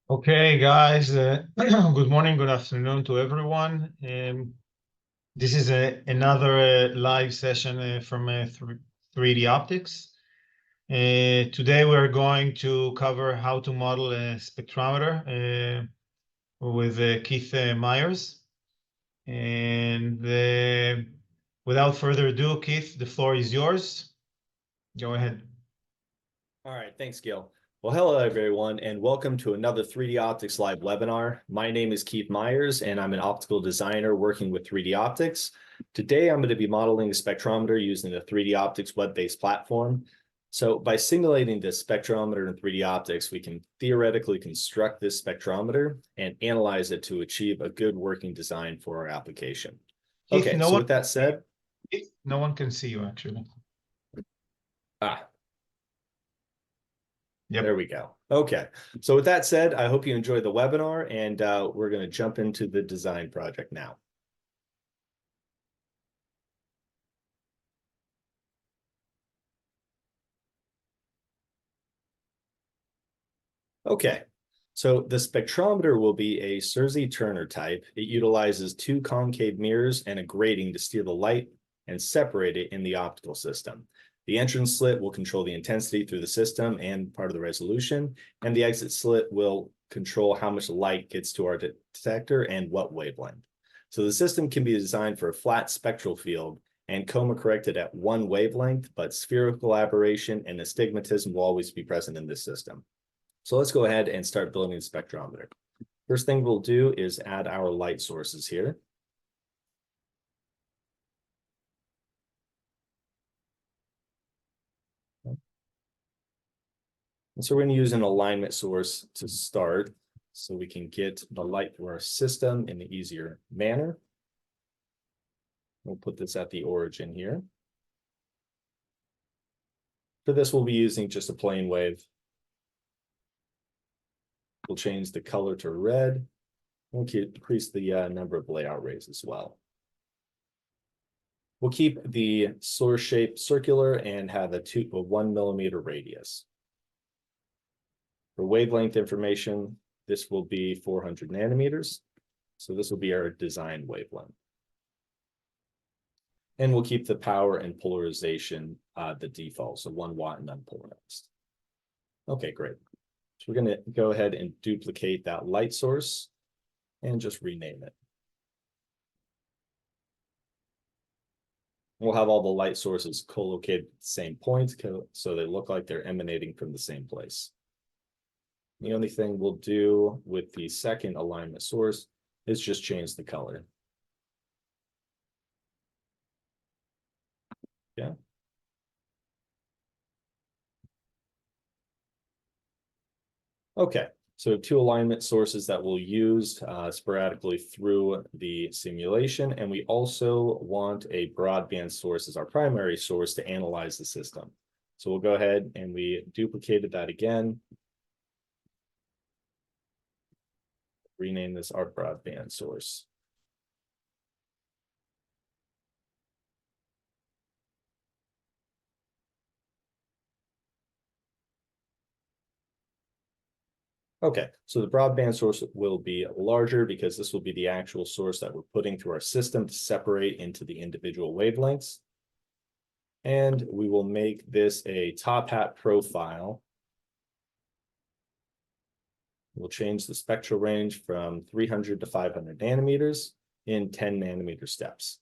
Okay, guys, good morning, good afternoon to everyone. This is another live session from 3DOptix. Today we're going to cover how to model a spectrometer with Keith Myers. And without further ado, Keith, the floor is yours. Go ahead. All right, thanks, Gil. Well, hello, everyone, and welcome to another 3DOptix Live webinar. My name is Keith Myers, and I'm an optical designer working with 3DOptix. Today, I'm going to be modeling a spectrometer using the 3DOptix web-based platform. So by simulating this spectrometer in 3DOptix, we can theoretically construct this spectrometer and analyze it to achieve a good working design for our application. Keith, Okay, so with that said... No one can see you, actually. Yep. There we go. Okay. So with that said, I hope you enjoyed the webinar, and we're going to jump into the design project now. Okay. So the spectrometer will be a Searcy-Turner type. It utilizes two concave mirrors and a grating to steer the light and separate it in the optical system. The entrance slit will control the intensity through the system and part of the resolution, and the exit slit will control how much light gets to our detector and what wavelength. So the system can be designed for a flat spectral field and coma corrected at one wavelength, but spherical aberration and astigmatism will always be present in this system. So let's go ahead and start building the spectrometer. First thing we'll do is add our light sources here. And so we're going to use an alignment source to start so we can get the light through our system in an easier manner. We'll put this at the origin here. For this, we'll be using just a plane wave. We'll change the color to red. We'll increase the number of layout rays as well. We'll keep the source shape circular and have a 1 millimeter radius. For wavelength information, this will be 400 nanometers. So this will be our design wavelength. And we'll keep the power and polarization the default, so 1 watt and unpolarized. Okay, great. So we're going to go ahead and duplicate that light source and just rename it. We'll have all the light sources co-located at the same point, so they look like they're emanating from the same place. The only thing we'll do with the second alignment source is just change the color. Yeah. Okay, so 2 alignment sources that we'll use sporadically through the simulation, and we also want a broadband source as our primary source to analyze the system. So we'll go ahead and we duplicated that again. Rename this our broadband source. Okay, so the broadband source will be larger because this will be the actual source that we're putting through our system to separate into the individual wavelengths. And we will make this a top hat profile. We'll change the spectral range from 300 to 500 nanometers in 10 nanometer steps.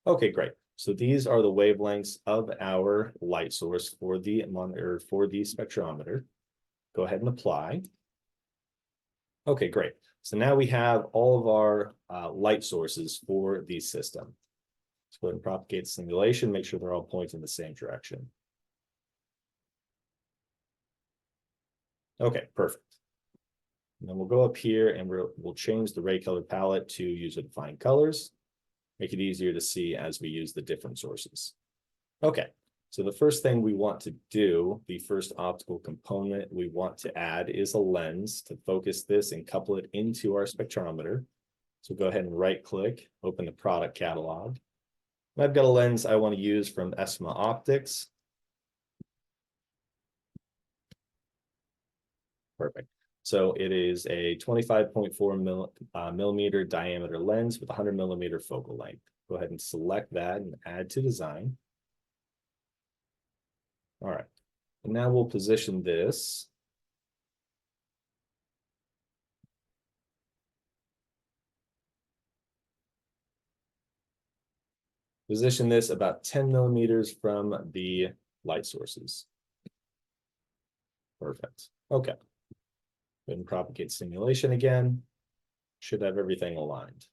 Okay, great. So these are the wavelengths of our light source for the monitor, for the spectrometer. Go ahead and apply. Okay, great. So now we have all of our light sources for the system. Let's go ahead and propagate the simulation, make sure they're all pointing in the same direction. Okay, perfect. And then we'll go up here and we'll change the ray color palette to user-defined colors. Make it easier to see as we use the different sources. Okay, so the first thing we want to do, the first optical component we want to add is a lens to focus this and couple it into our spectrometer. So go ahead and right click, open the product catalog. And I've got a lens I want to use from 3DOptix. Perfect. So it is a 25.4 millimeter diameter lens with 100 millimeter focal length. Go ahead and select that and add to design. All right, and now we'll position this. Position this about 10 millimeters from the light sources. Perfect. Okay. Go ahead and propagate simulation again. Should have everything aligned.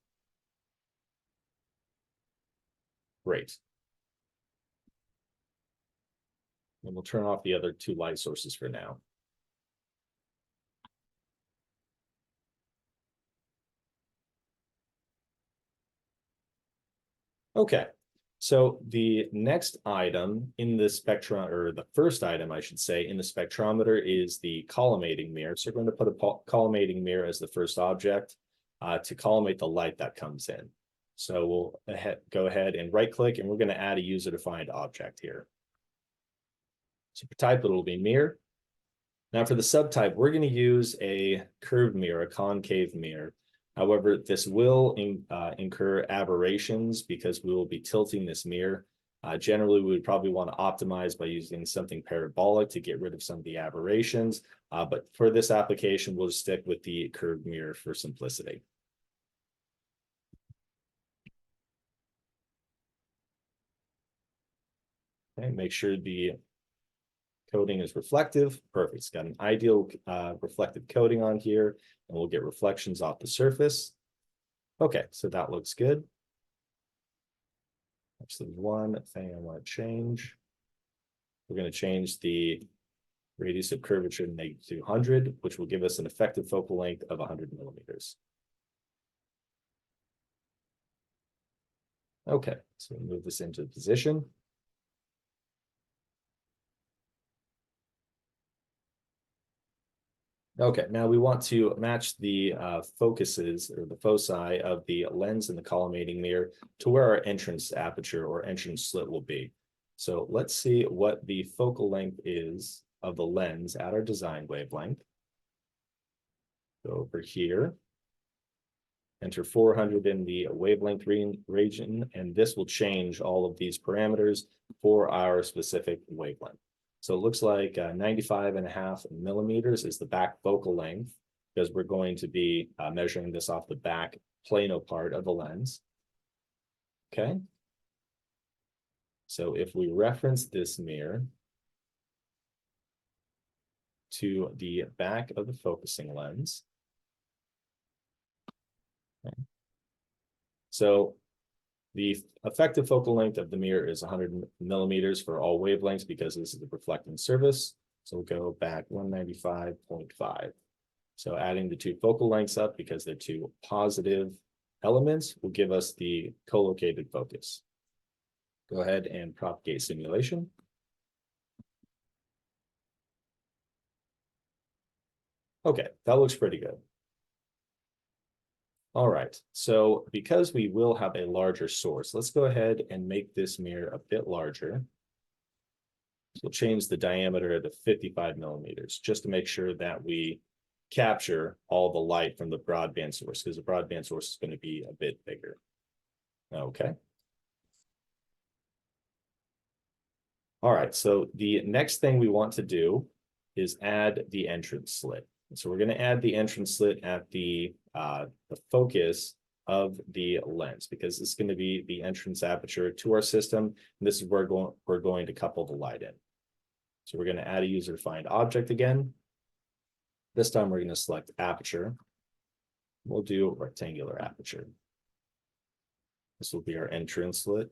Great. And we'll turn off the other two light sources for now. Okay, so the next item in the spectrum, or the first item, I should say, in the spectrometer is the collimating mirror. So we're going to put a collimating mirror as the first object to collimate the light that comes in. So we'll go ahead and right click, and we're going to add a user-defined object here. So for type, it will be mirror. Now for the subtype, we're going to use a curved mirror, a concave mirror. However, this will incur aberrations because we will be tilting this mirror. Generally, we would probably want to optimize by using something parabolic to get rid of some of the aberrations. But for this application, we'll just stick with the curved mirror for simplicity. Okay, make sure the coating is reflective. Perfect. It's got an ideal reflective coating on here, and we'll get reflections off the surface. Okay, so that looks good. Actually, one thing I want to change. We're going to change the radius of curvature to -200, which will give us an effective focal length of 100 millimeters. Okay, so we'll move this into position. Okay, now we want to match the focuses or the foci of the lens and the collimating mirror to where our entrance aperture or entrance slit will be. So let's see what the focal length is of the lens at our design wavelength. Go over here, enter 400 in the wavelength region, and this will change all of these parameters for our specific wavelength. So it looks like 95.5 millimeters is the back focal length, because we're going to be measuring this off the back plano part of the lens. Okay. So if we reference this mirror to the back of the focusing lens. Okay. So the effective focal length of the mirror is 100 millimeters for all wavelengths because this is the reflecting surface. So we'll go back 195.5. So adding the two focal lengths up because they're two positive elements will give us the co-located focus. Go ahead and propagate simulation. Okay, that looks pretty good. All right, so because we will have a larger source, let's go ahead and make this mirror a bit larger. So we'll change the diameter to 55 millimeters just to make sure that we capture all the light from the broadband source, because the broadband source is going to be a bit bigger. Okay. All right, so the next thing we want to do is add the entrance slit. So we're going to add the entrance slit at the focus of the lens, because it's going to be the entrance aperture to our system. And this is where we're going to couple the light in. So we're going to add a user-defined object again. This time we're going to select aperture. We'll do rectangular aperture. This will be our entrance slit.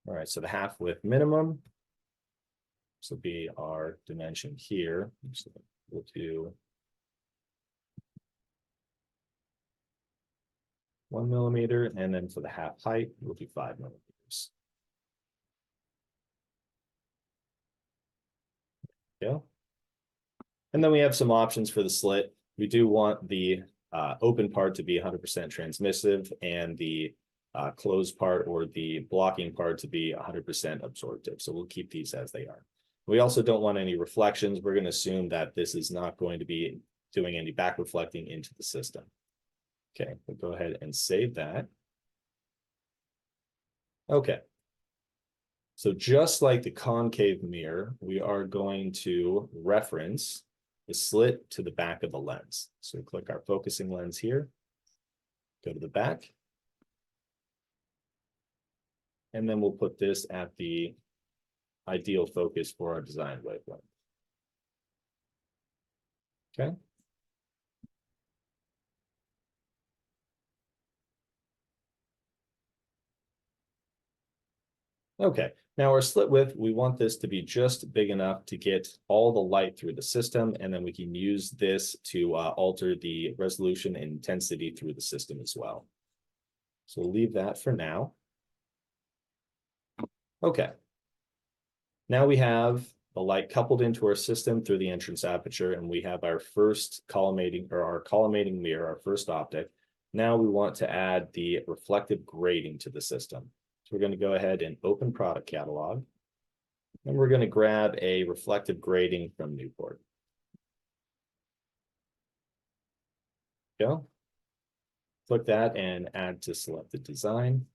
All right, so the half width minimum. This will be our dimension here. So we'll do 1 millimeter, and then for the half height, we'll do 5 millimeters. Yeah. And then we have some options for the slit. We do want the open part to be 100% transmissive and the closed part or the blocking part to be 100% absorptive. So we'll keep these as they are. We also don't want any reflections. We're going to assume that this is not going to be doing any back reflecting into the system. Okay, we'll go ahead and save that. Okay. So just like the concave mirror, we are going to reference the slit to the back of the lens. So click our focusing lens here, go to the back, and then we'll put this at the ideal focus for our design wavelength. Okay. Okay, now our slit width, we want this to be just big enough to get all the light through the system, and then we can use this to alter the resolution and intensity through the system as well. So we'll leave that for now. Okay. Now we have the light coupled into our system through the entrance aperture, and we have our first collimating mirror, our first optic. Now we want to add the reflective grating to the system. So we're going to go ahead and open product catalog, and we're going to grab a reflective grating from Newport. Go. Click that and add to selected design.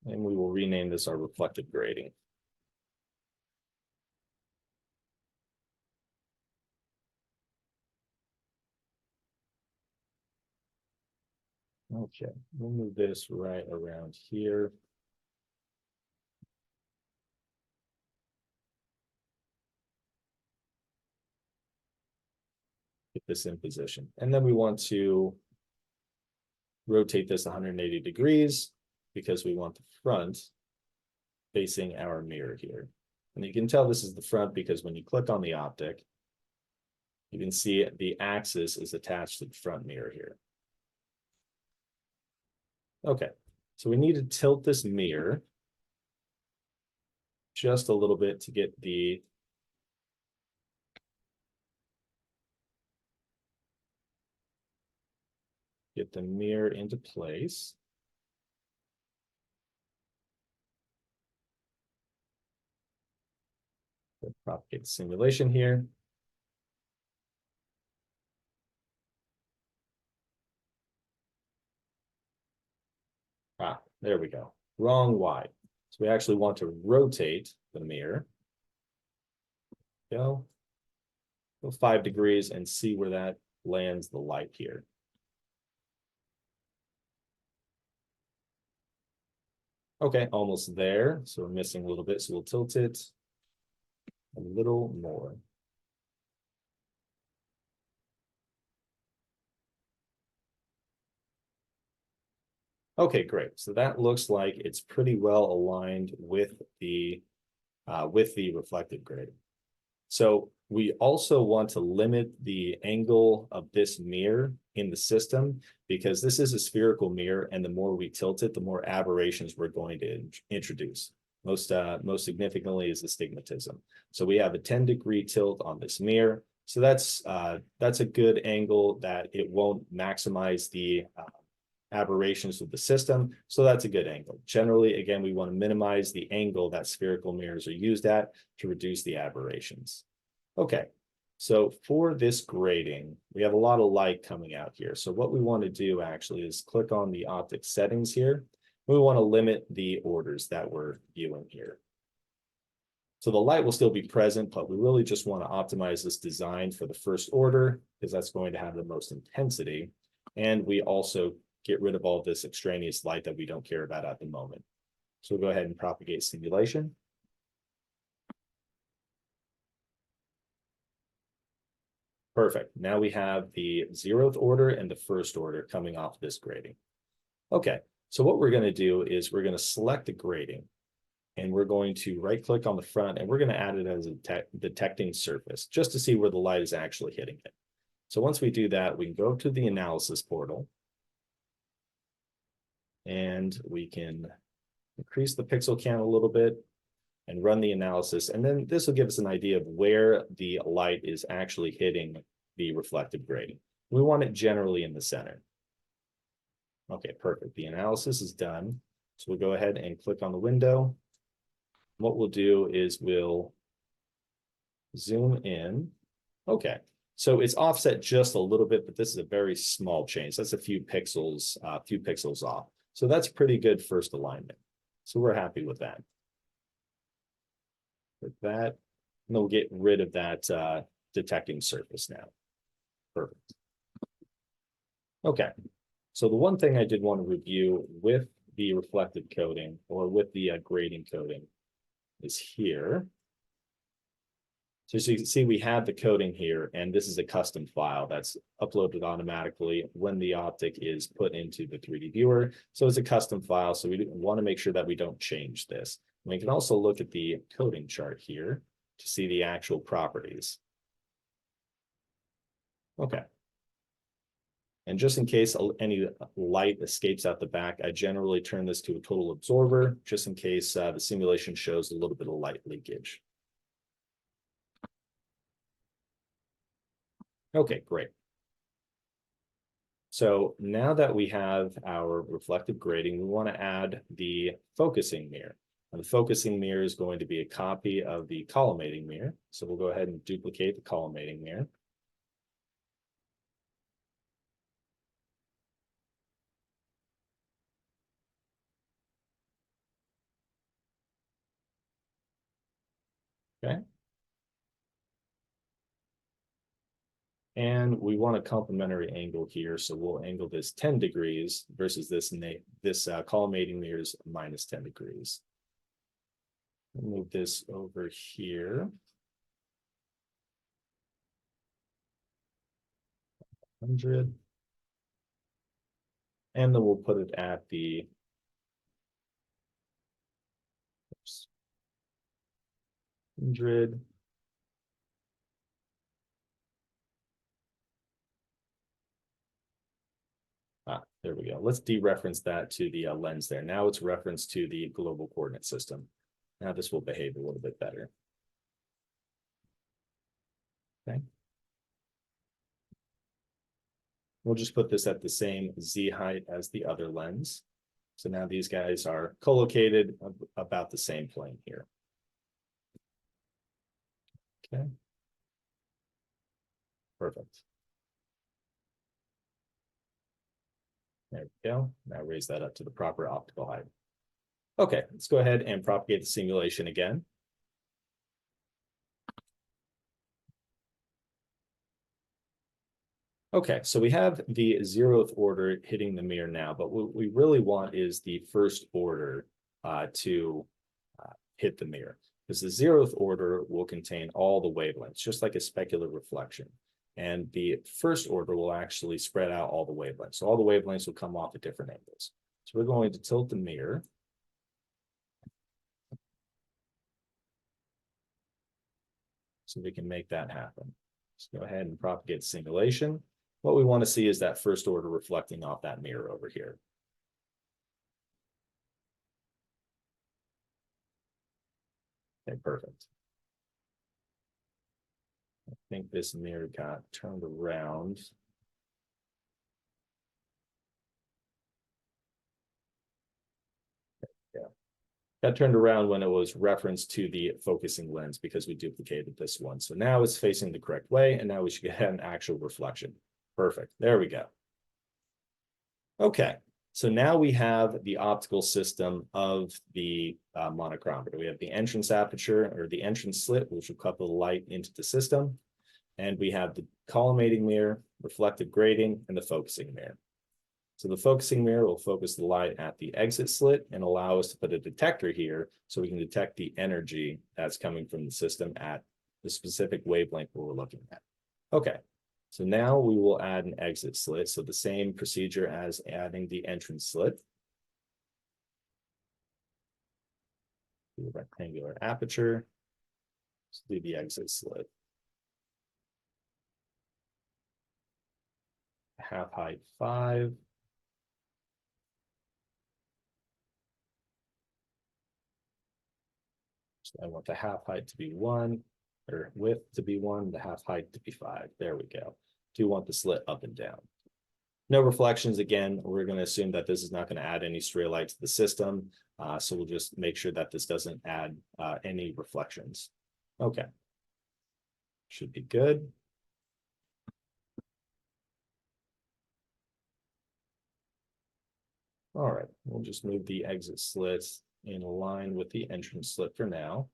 And we will rename this our reflective grating. Okay, we'll move this right around here. Get this in position. And then we want to rotate this 180 degrees because we want the front facing our mirror here. And you can tell this is the front because when you click on the optic, you can see the axis is attached to the front mirror here. Okay, so we need to tilt this mirror just a little bit to get the mirror into place. We'll propagate the simulation here. Ah, there we go. Wrong Y. So we actually want to rotate the mirror. Go 5 degrees and see where that lands the light here. Okay, almost there. So we're missing a little bit. So we'll tilt it a little more. Okay, great. So that looks like it's pretty well aligned with the reflective grating. So we also want to limit the angle of this mirror in the system because this is a spherical mirror, and the more we tilt it, the more aberrations we're going to introduce. Most significantly is astigmatism. So we have a 10-degree tilt on this mirror. So that's a good angle that it won't maximize the aberrations of the system. So that's a good angle. Generally, again, we want to minimize the angle that spherical mirrors are used at to reduce the aberrations. Okay, so for this grating, we have a lot of light coming out here. So what we want to do actually is click on the optic settings here. We want to limit the orders that we're viewing here. So the light will still be present, but we really just want to optimize this design for the first order because that's going to have the most intensity. And we also get rid of all this extraneous light that we don't care about at the moment. So we'll go ahead and propagate simulation. Perfect. Now we have the 0th order and the first order coming off this grating. Okay, so what we're going to do is we're going to select the grating, and we're going to right click on the front, and we're going to add it as a detecting surface just to see where the light is actually hitting it. So once we do that, we can go to the analysis portal, and we can increase the pixel count a little bit and run the analysis. And then this will give us an idea of where the light is actually hitting the reflective grating. We want it generally in the center. Okay, perfect. The analysis is done. So we'll go ahead and click on the window. What we'll do is we'll zoom in. Okay, so it's offset just a little bit, but this is a very small change. That's a few pixels off. So that's pretty good first alignment. So we're happy with that. With that, and we'll get rid of that detecting surface now. Perfect. Okay, so the one thing I did want to review with the reflective coating or with the grading coating is here. So as you can see, we have the coating here, and this is a custom file that's uploaded automatically when the optic is put into the 3D viewer. So it's a custom file, so we want to make sure that we don't change this. And we can also look at the coating chart here to see the actual properties. Okay. And just in case any light escapes out the back, I generally turn this to a total absorber, just in case the simulation shows a little bit of light leakage. Okay, great. So now that we have our reflective grading, we want to add the focusing mirror. And the focusing mirror is going to be a copy of the collimating mirror. So we'll go ahead and duplicate the collimating mirror. Okay. And we want a complementary angle here. So we'll angle this 10 degrees versus this collimating mirror is minus 10 degrees. Move this over here. 100. And then we'll put it at the 100. There we go. Let's dereference that to the lens there. Now it's referenced to the global coordinate system. Now this will behave a little bit better. Okay. We'll just put this at the same Z height as the other lens. So now these guys are co-located about the same plane here. Okay. Perfect. There we go. Now raise that up to the proper optical height. Okay, let's go ahead and propagate the simulation again. Okay, so we have the 0th order hitting the mirror now, but what we really want is the first order to hit the mirror, because the 0th order will contain all the wavelengths, just like a specular reflection. And the first order will actually spread out all the wavelengths. So all the wavelengths will come off at different angles. So we're going to tilt the mirror. So we can make that happen. Let's go ahead and propagate the simulation. What we want to see is that first order reflecting off that mirror over here. Okay, perfect. I think this mirror got turned around. Yeah. Got turned around when it was referenced to the focusing lens because we duplicated this one. So now it's facing the correct way, and now we should get an actual reflection. Perfect. There we go. Okay. So now we have the optical system of the monochromator. We have the entrance aperture or the entrance slit, which will couple the light into the system. And we have the collimating mirror, reflective grating, and the focusing mirror. So the focusing mirror will focus the light at the exit slit and allow us to put a detector here so we can detect the energy that's coming from the system at the specific wavelength we're looking at. Okay. So now we will add an exit slit. So the same procedure as adding the entrance slit. Do a rectangular aperture. So do the exit slit. Half height 5. So I want the half height to be 1, or width to be 1, the half height to be 5. There we go. Do want the slit up and down. No reflections. Again, we're going to assume that this is not going to add any stray light to the system. So we'll just make sure that this doesn't add any reflections. Okay. Should be good. All right, we'll just move the exit slits in line with the entrance slit for now.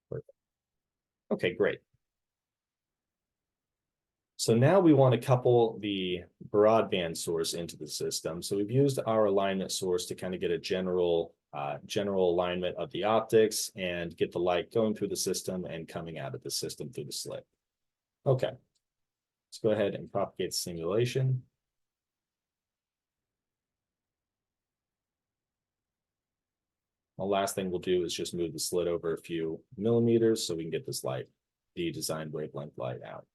Perfect. Okay, great. So now we want to couple the broadband source into the system. So we've used our alignment source to kind of get a general alignment of the optics and get the light going through the system and coming out of the system through the slit. Okay, let's go ahead and propagate the simulation. The last thing we'll do is just move the slit over a few millimeters so we can get this light, the designed wavelength light out.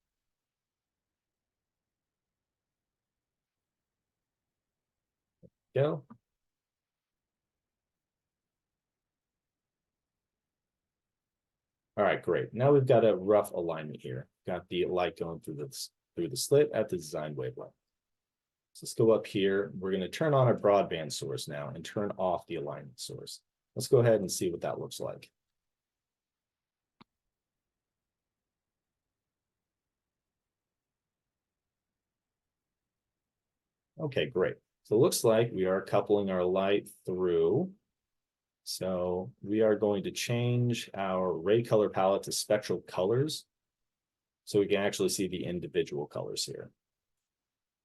Go. All right, great. Now we've got a rough alignment here. Got the light going through the slit at the design wavelength. So let's go up here. We're going to turn on our broadband source now and turn off the alignment source. Let's go ahead and see what that looks like. Okay, great. So it looks like we are coupling our light through. So we are going to change our ray color palette to spectral colors so we can actually see the individual colors here.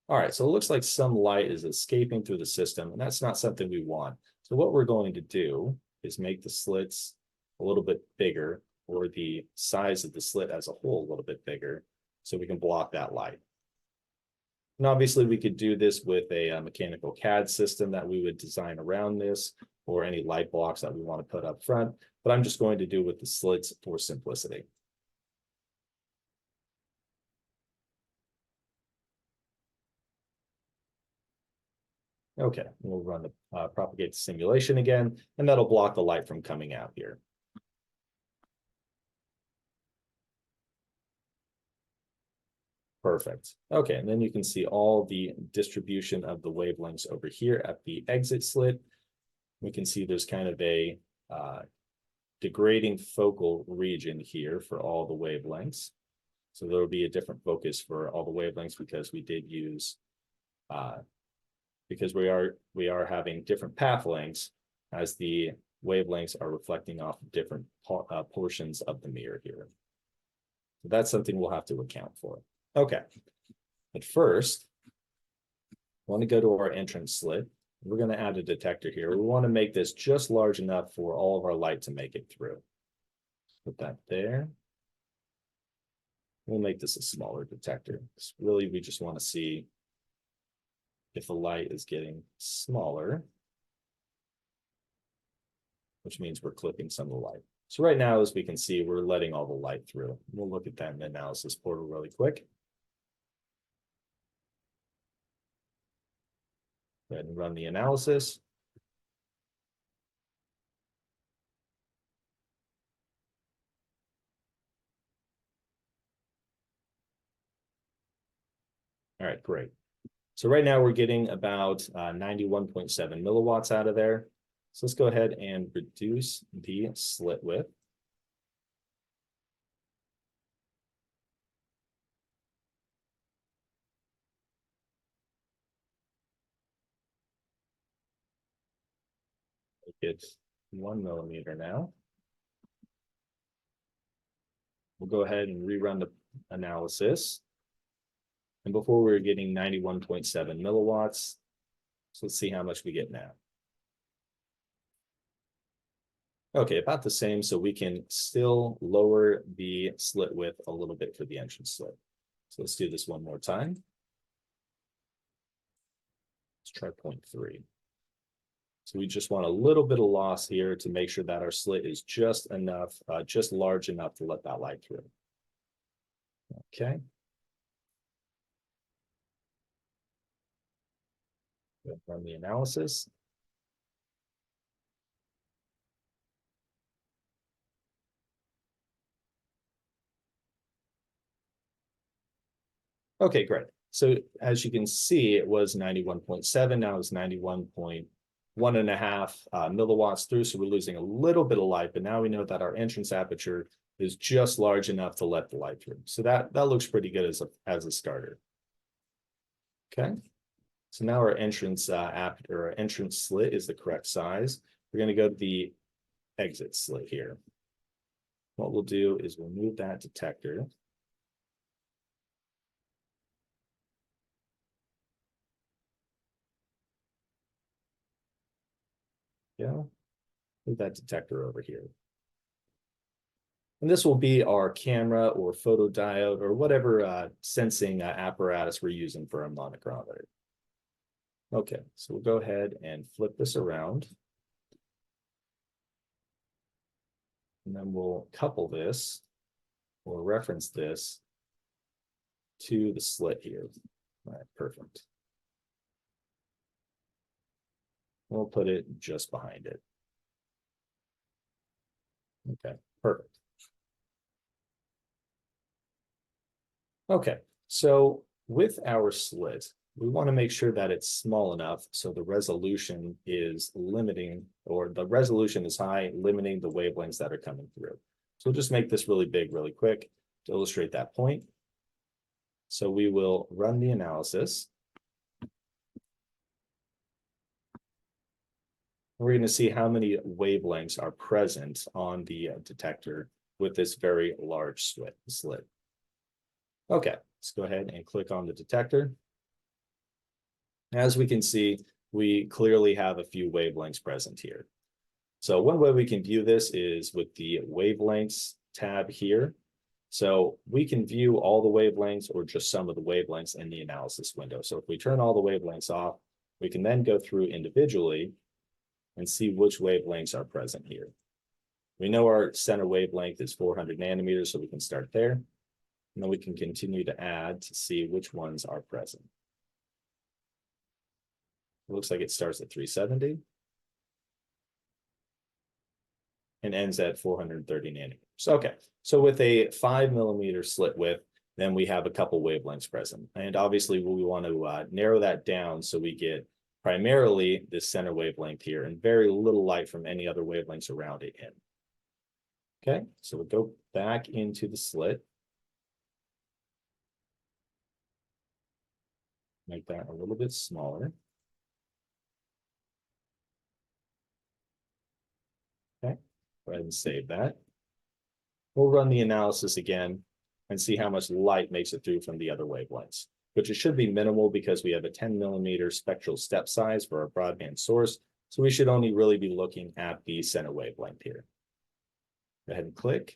All right, so it looks like some light is escaping through the system, and that's not something we want. So what we're going to do is make the slits a little bit bigger, or the size of the slit as a whole a little bit bigger, so we can block that light. And obviously we could do this with a mechanical CAD system that we would design around this, or any light blocks that we want to put up front, but I'm just going to do with the slits for simplicity. Okay, we'll run the propagate the simulation again, and that'll block the light from coming out here. Perfect. Okay, and then you can see all the distribution of the wavelengths over here at the exit slit. We can see there's kind of a degrading focal region here for all the wavelengths. So there will be a different focus for all the wavelengths because we did use because we are having different path lengths as the wavelengths are reflecting off different portions of the mirror here. So that's something we'll have to account for. Okay, but first, I want to go to our entrance slit. We're going to add a detector here. We want to make this just large enough for all of our light to make it through. Put that there. We'll make this a smaller detector. Really, we just want to see if the light is getting smaller, which means we're clipping some of the light. So right now, as we can see, we're letting all the light through. We'll look at that in the analysis portal really quick. Go ahead and run the analysis. All right, great. So right now we're getting about 91.7 milliwatts out of there. So let's go ahead and reduce the slit width. It's 1 millimeter now. We'll go ahead and rerun the analysis. And before we were getting 91.7 milliwatts. So let's see how much we get now. Okay, about the same, so we can still lower the slit width a little bit for the entrance slit. So let's do this one more time. Let's try 0.3. So we just want a little bit of loss here to make sure that our slit is just enough, just large enough to let that light through. Okay. Run the analysis. Okay, great. So as you can see, it was 91.7, now it's 91.1 milliwatts through. So we're losing a little bit of light, but now we know that our entrance aperture is just large enough to let the light through. So that looks pretty good as a starter. Okay. So now our entrance our entrance slit is the correct size. We're going to go to the exit slit here. What we'll do is we'll move that detector. Yeah, move that detector over here. And this will be our camera or photodiode or whatever sensing apparatus we're using for our monochronometer. Okay, so we'll go ahead and flip this around. And then we'll couple this or reference this to the slit here. All right, perfect. We'll put it just behind it. Okay, perfect. Okay, so with our slit, we want to make sure that it's small enough so the resolution is limiting, or the resolution is high, limiting the wavelengths that are coming through. So we'll just make this really big, really quick to illustrate that point. So we will run the analysis. We're going to see how many wavelengths are present on the detector with this very large slit. Okay, let's go ahead and click on the detector. As we can see, we clearly have a few wavelengths present here. So one way we can view this is with the wavelengths tab here. So we can view all the wavelengths or just some of the wavelengths in the analysis window. So if we turn all the wavelengths off, we can then go through individually and see which wavelengths are present here. We know our center wavelength is 400 nanometers, so we can start there. And then we can continue to add to see which ones are present. It looks like it starts at 370 and ends at 430 nanometers. Okay, so with a 5 millimeter slit width, then we have a couple wavelengths present. And obviously we want to narrow that down so we get primarily this center wavelength here and very little light from any other wavelengths around it in. Okay, so we'll go back into the slit. Make that a little bit smaller. Okay, go ahead and save that. We'll run the analysis again and see how much light makes it through from the other wavelengths, which it should be minimal because we have a 10 millimeter spectral step size for our broadband source. So we should only really be looking at the center wavelength here. Go ahead and click.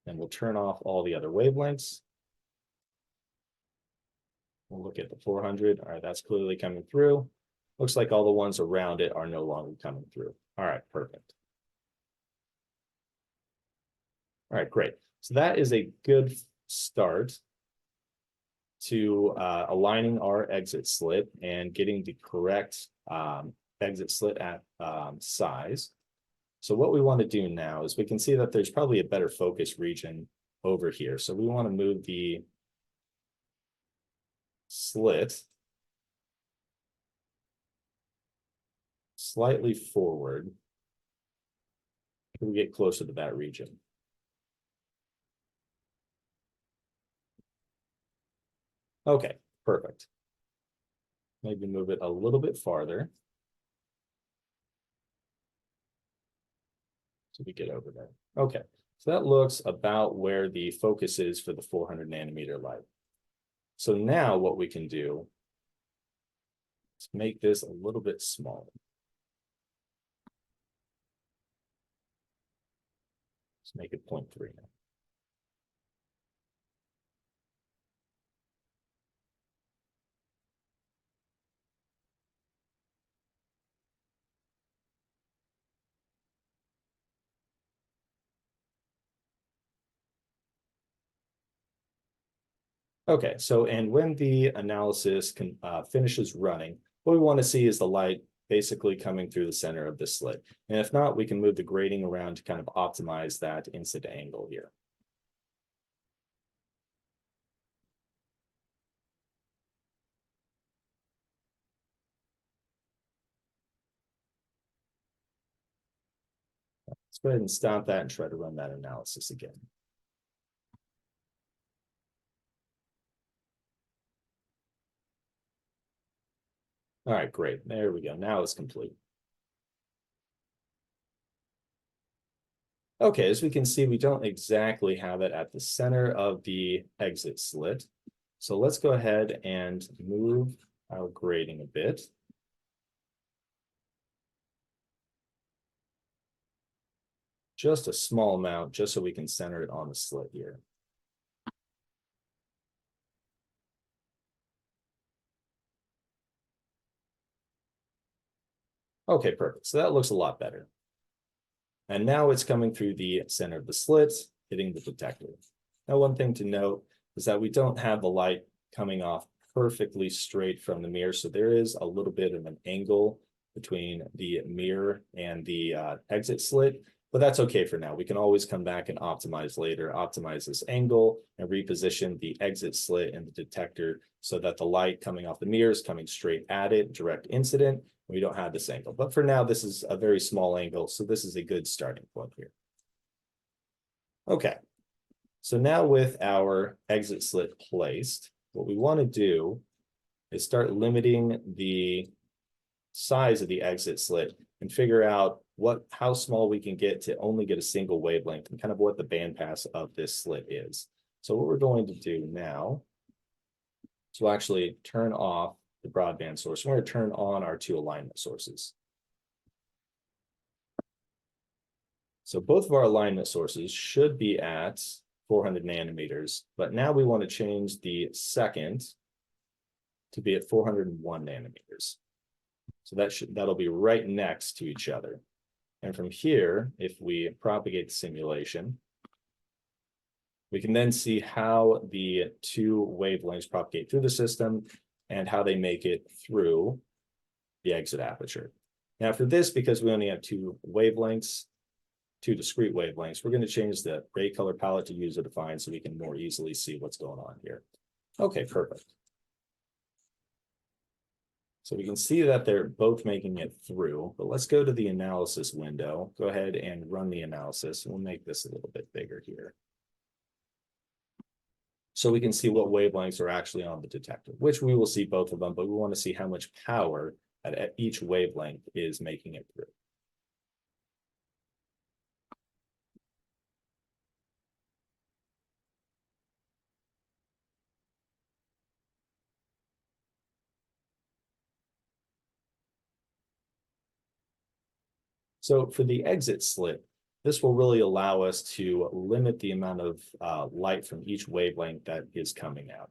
And we'll turn off all the other wavelengths. We'll look at the 400. All right, that's clearly coming through. Looks like all the ones around it are no longer coming through. All right, perfect. All right, great. So that is a good start to aligning our exit slit and getting the correct exit slit at size. So what we want to do now is we can see that there's probably a better focus region over here. So we want to move the slit slightly forward so we get closer to that region. Okay, perfect. Maybe move it a little bit farther. So we get over there. Okay, so that looks about where the focus is for the 400 nanometer light. So now what we can do is make this a little bit smaller. Let's make it 0.3 now. Okay, so and when the analysis finishes running, what we want to see is the light basically coming through the center of the slit. And if not, we can move the grating around to kind of optimize that incident angle here. go ahead and stop that and try to run that analysis again. All right, great. There we go. Now it's complete. Okay, as we can see, we don't exactly have it at the center of the exit slit. So let's go ahead and move our grading a bit. Just a small amount, just so we can center it on the slit here. Okay, perfect. So that looks a lot better. And now it's coming through the center of the slit, hitting the detector. Now, one thing to note is that we don't have the light coming off perfectly straight from the mirror. So there is a little bit of an angle between the mirror and the exit slit, but that's okay for now. We can always come back and optimize later, optimize this angle and reposition the exit slit and the detector so that the light coming off the mirror is coming straight at it, direct incident. We don't have this angle, but for now, this is a very small angle. So this is a good starting point here. Okay, so now with our exit slit placed, what we want to do is start limiting the size of the exit slit and figure out how small we can get to only get a single wavelength and kind of what the bandpass of this slit is. So what we're going to do now is we'll actually turn off the broadband source. We're going to turn on our two alignment sources. So both of our alignment sources should be at 400 nanometers, but now we want to change the second to be at 401 nanometers. So that'll be right next to each other. And from here, if we propagate the simulation, we can then see how the two wavelengths propagate through the system and how they make it through the exit aperture. Now for this, because we only have two wavelengths, two discrete wavelengths, we're going to change the ray color palette to user defined so we can more easily see what's going on here. Okay, perfect. So we can see that they're both making it through, but let's go to the analysis window. Go ahead and run the analysis. We'll make this a little bit bigger here. So we can see what wavelengths are actually on the detector, which we will see both of them, but we want to see how much power at each wavelength is making it through. So for the exit slit, this will really allow us to limit the amount of light from each wavelength that is coming out.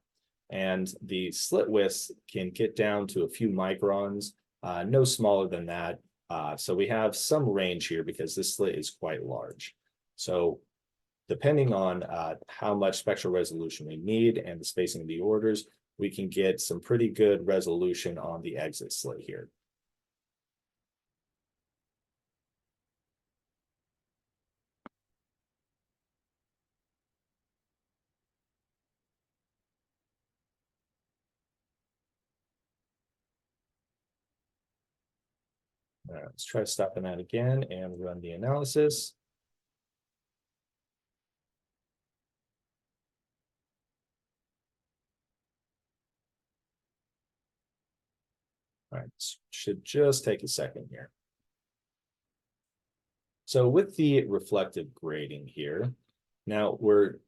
And the slit widths can get down to a few microns, no smaller than that. So we have some range here because this slit is quite large. So depending on how much spectral resolution we need and the spacing of the orders, we can get some pretty good resolution on the exit slit here. All right, let's try stopping that again and run the analysis. All right, should just take a second here. So with the reflective grading here, now we're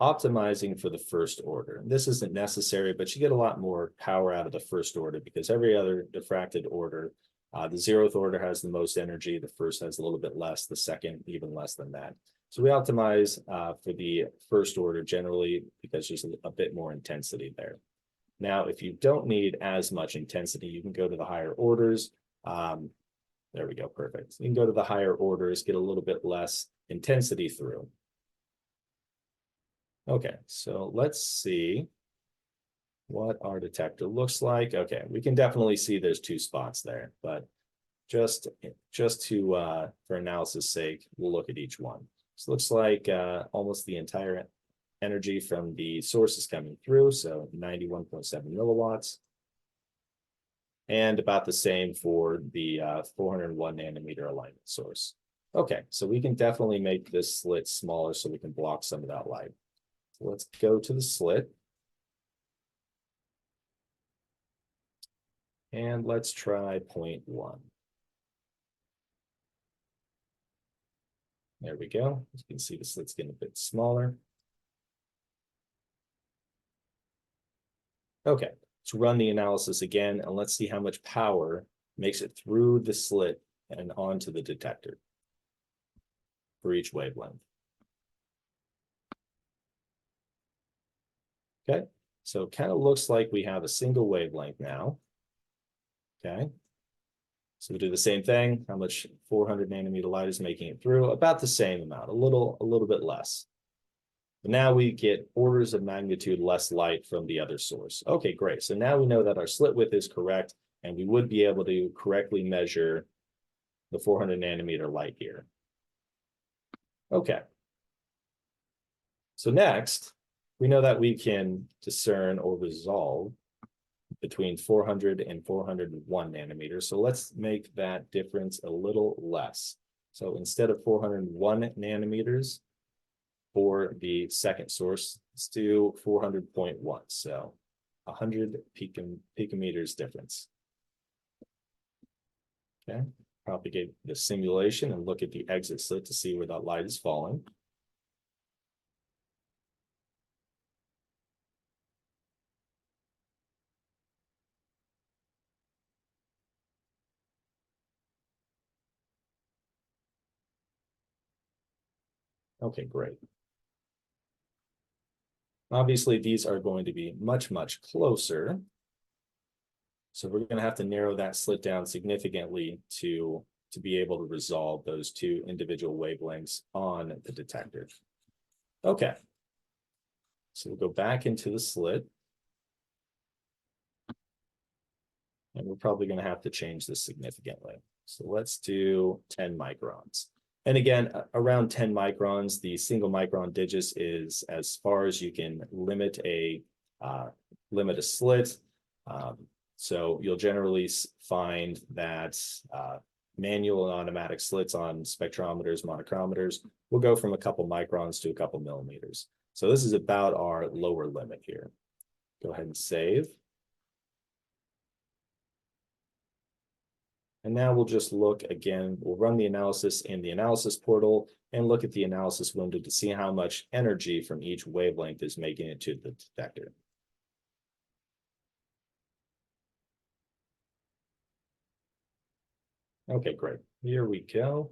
optimizing for the first order. This isn't necessary, but you get a lot more power out of the first order because every other diffracted order, the 0th order has the most energy, the first has a little bit less, the second even less than that. So we optimize for the first order generally because there's a bit more intensity there. Now, if you don't need as much intensity, you can go to the higher orders. There we go, perfect. You can go to the higher orders, get a little bit less intensity through. Okay, so let's see what our detector looks like. Okay, we can definitely see there's two spots there, but just to for analysis sake, we'll look at each one. So it looks like almost the entire energy from the source is coming through, so 91.7 milliwatts. And about the same for the 401 nanometer alignment source. Okay, so we can definitely make this slit smaller so we can block some of that light. So let's go to the slit. And let's try 0.1. There we go. You can see the slit's getting a bit smaller. Okay, let's run the analysis again, and let's see how much power makes it through the slit and onto the detector for each wavelength. Okay, so it kind of looks like we have a single wavelength now. Okay, so we do the same thing. How much 400 nanometer light is making it through? About the same amount, a little bit less. But now we get orders of magnitude less light from the other source. Okay, great. So now we know that our slit width is correct, and we would be able to correctly measure the 400 nanometer light here. Okay. So next, we know that we can discern or resolve between 400 and 401 nanometers. So let's make that difference a little less. So instead of 401 nanometers for the second source, let's do 400.1. So 100 picometers difference. Okay, propagate the simulation and look at the exit slit to see where that light is falling. Okay, great. Obviously, these are going to be much, much closer. So we're going to have to narrow that slit down significantly to be able to resolve those two individual wavelengths on the detector. Okay. So we'll go back into the slit. And we're probably going to have to change this significantly. So let's do 10 microns. And again, around 10 microns, the single micron digits is as far as you can limit a slit. So you'll generally find that manual and automatic slits on spectrometers, monochrometers will go from a couple microns to a couple millimeters. So this is about our lower limit here. Go ahead and save. And now we'll just look again, we'll run the analysis in the analysis portal and look at the analysis window to see how much energy from each wavelength is making it to the detector. Okay, great. Here we go.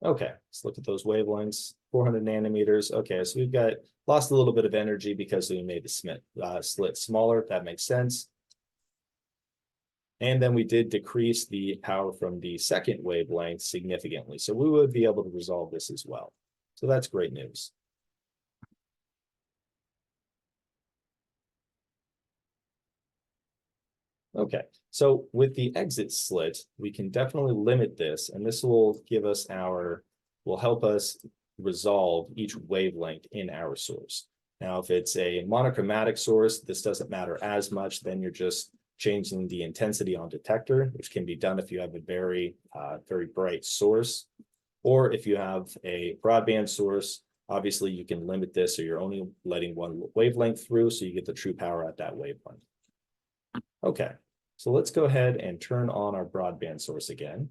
Okay, let's look at those wavelengths, 400 nanometers. Okay, so we've got lost a little bit of energy because we made the slit smaller. That makes sense. And then we did decrease the power from the second wavelength significantly. So we would be able to resolve this as well. So that's great news. Okay, so with the exit slit, we can definitely limit this, and this will give us will help us resolve each wavelength in our source. Now, if it's a monochromatic source, this doesn't matter as much, then you're just changing the intensity on detector, which can be done if you have a very bright source. Or if you have a broadband source, obviously you can limit this, so you're only letting one wavelength through, so you get the true power at that wavelength. Okay, so let's go ahead and turn on our broadband source again.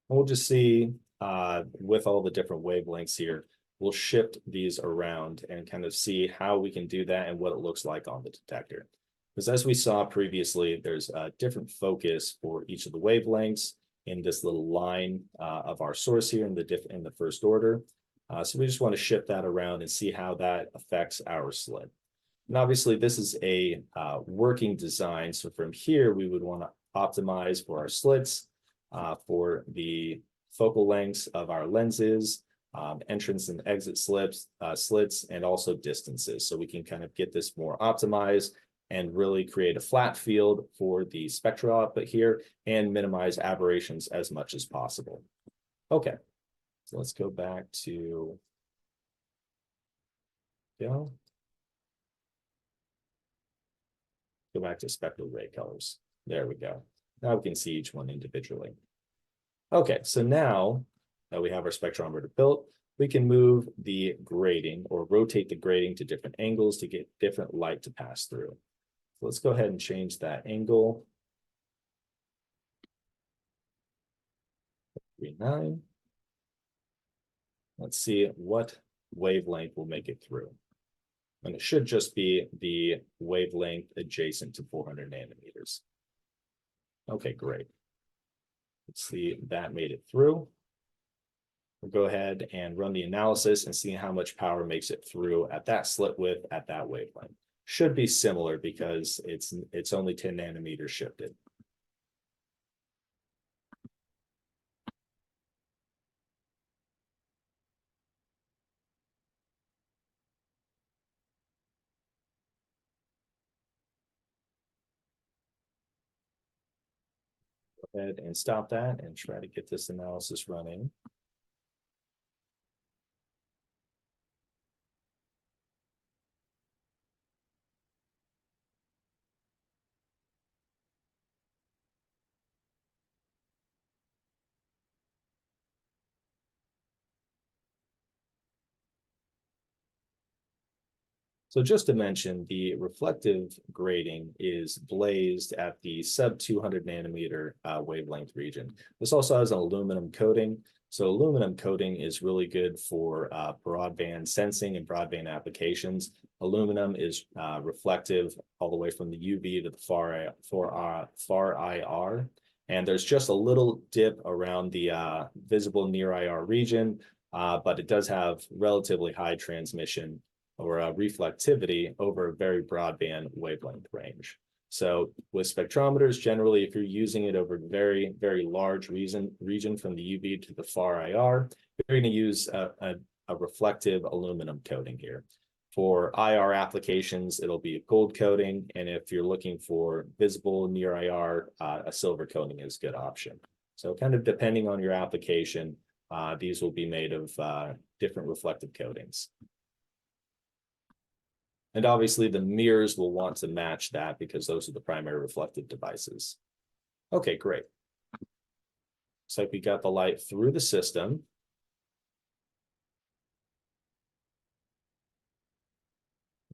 We'll just see with all the different wavelengths here, we'll shift these around and kind of see how we can do that and what it looks like on the detector. Because as we saw previously, there's a different focus for each of the wavelengths in this little line of our source here in the first order. So we just want to shift that around and see how that affects our slit. And obviously this is a working design. So from here, we would want to optimize for our slits, for the focal lengths of our lenses, entrance and exit slits, and also distances. So we can kind of get this more optimized and really create a flat field for the spectral output here and minimize aberrations as much as possible. Okay, so let's go back to go back to spectral ray colors. There we go. Now we can see each one individually. Okay, so now that we have our spectrometer built, we can move the grating or rotate the grating to different angles to get different light to pass through. So let's go ahead and change that angle. 39. Let's see what wavelength will make it through. And it should just be the wavelength adjacent to 400 nanometers. Okay, great. Let's see, that made it through. We'll go ahead and run the analysis and see how much power makes it through at that slit width at that wavelength. Should be similar because it's only 10 nanometers shifted. Go ahead and stop that and try to get this analysis running. So just to mention, the reflective grating is blazed at the sub 200 nanometer wavelength region. This also has an aluminum coating. So aluminum coating is really good for broadband sensing and broadband applications. Aluminum is reflective all the way from the UV to the far IR. And there's just a little dip around the visible near IR region, but it does have relatively high transmission or reflectivity over a very broadband wavelength range. So with spectrometers, generally, if you're using it over a very, very large region from the UV to the far IR, you're going to use a reflective aluminum coating here. For IR applications, it'll be a gold coating. And if you're looking for visible near IR, a silver coating is a good option. So kind of depending on your application, these will be made of different reflective coatings. And obviously the mirrors will want to match that because those are the primary reflective devices. Okay, great. Looks like we got the light through the system.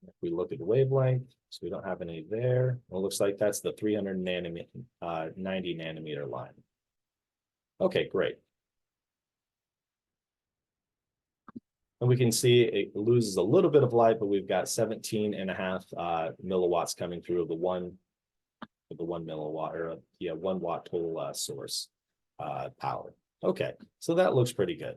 If we look at the wavelength, so we don't have any there. Well, it looks like that's the 390 nanometer line. Okay, great. And we can see it loses a little bit of light, but we've got 17.5 milliwatts coming through the 1 milliwatt or 1 watt total source power. Okay, so that looks pretty good.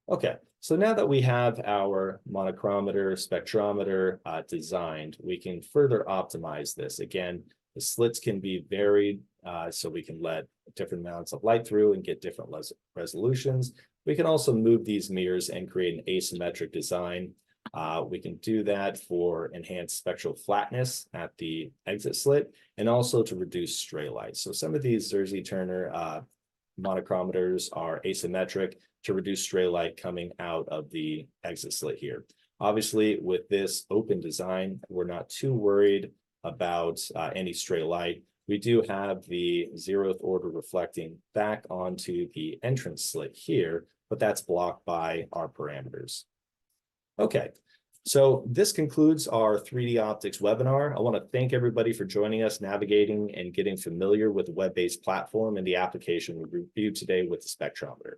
Okay, so now that we have our monochromator spectrometer designed, we can further optimize this. Again, the slits can be varied, so we can let different amounts of light through and get different resolutions. We can also move these mirrors and create an asymmetric design. We can do that for enhanced spectral flatness at the exit slit and also to reduce stray light. So some of these Jersey-Turner monochromators are asymmetric to reduce stray light coming out of the exit slit here. Obviously, with this open design, we're not too worried about any stray light. We do have the 0th order reflecting back onto the entrance slit here, but that's blocked by our parameters. Okay, so this concludes our 3DOptix webinar. I want to thank everybody for joining us, navigating and getting familiar with the web-based platform and the application we reviewed today with the spectrometer.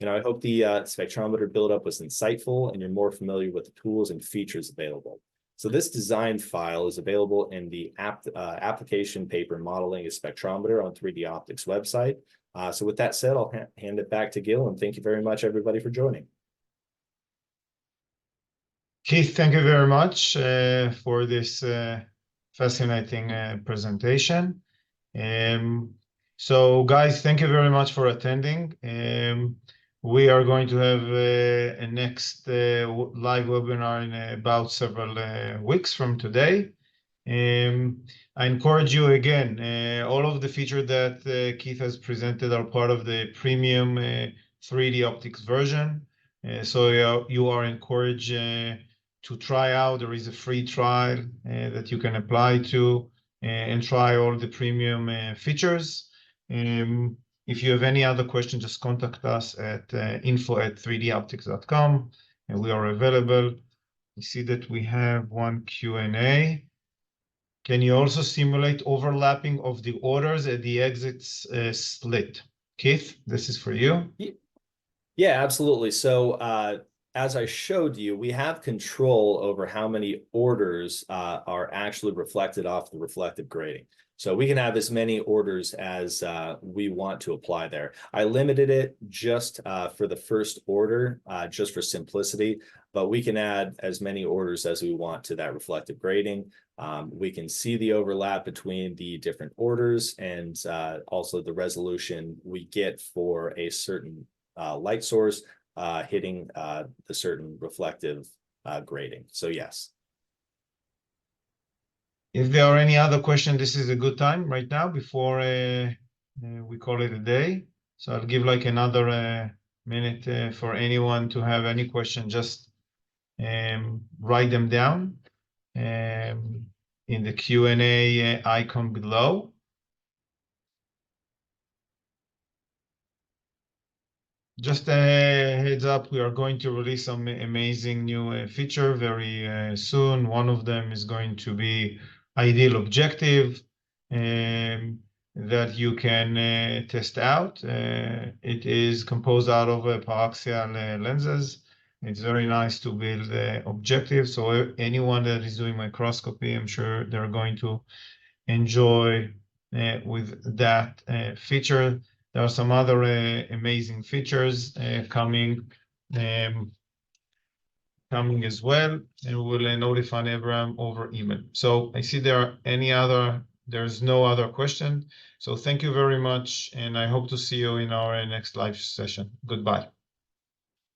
I hope the spectrometer build-up was insightful and you're more familiar with the tools and features available. So this design file is available in the application paper modeling a spectrometer on 3DOptix website. So with that said, I'll hand it back to Gil, and thank you very much, everybody, for joining. Keith, thank you very much for this fascinating presentation. So guys, thank you very much for attending. We are going to have a next live webinar in about several weeks from today. I encourage you again, all of the features that Keith has presented are part of the premium 3DOptix version. So you are encouraged to try out. There is a free trial that you can apply to and try all the premium features. If you have any other questions, just contact us at info@3doptix.com, and we are available. We see that we have one Q&A. Can you also simulate overlapping of the orders at the exits slit? Keith, this is for you. Yeah, absolutely. So as I showed you, we have control over how many orders are actually reflected off the reflective grading. So we can have as many orders as we want to apply there. I limited it just for the first order, just for simplicity, but we can add as many orders as we want to that reflective grading. We can see the overlap between the different orders and also the resolution we get for a certain light source hitting the certain reflective grading. So yes. If there are any other questions, this is a good time right now before we call it a day. So I'll give like another minute for anyone to have any question. Just write them down in the Q&A icon below. Just a heads up, we are going to release some amazing new feature very soon. One of them is going to be ideal objective that you can test out. It is composed out of paraxial lenses. It's very nice to build objectives. So anyone that is doing microscopy, I'm sure they're going to enjoy with that feature. There are some other amazing features coming as well, and we will notify everyone over email. So I see there's no other question. So thank you very much, and I hope to see you in our next live session. Goodbye.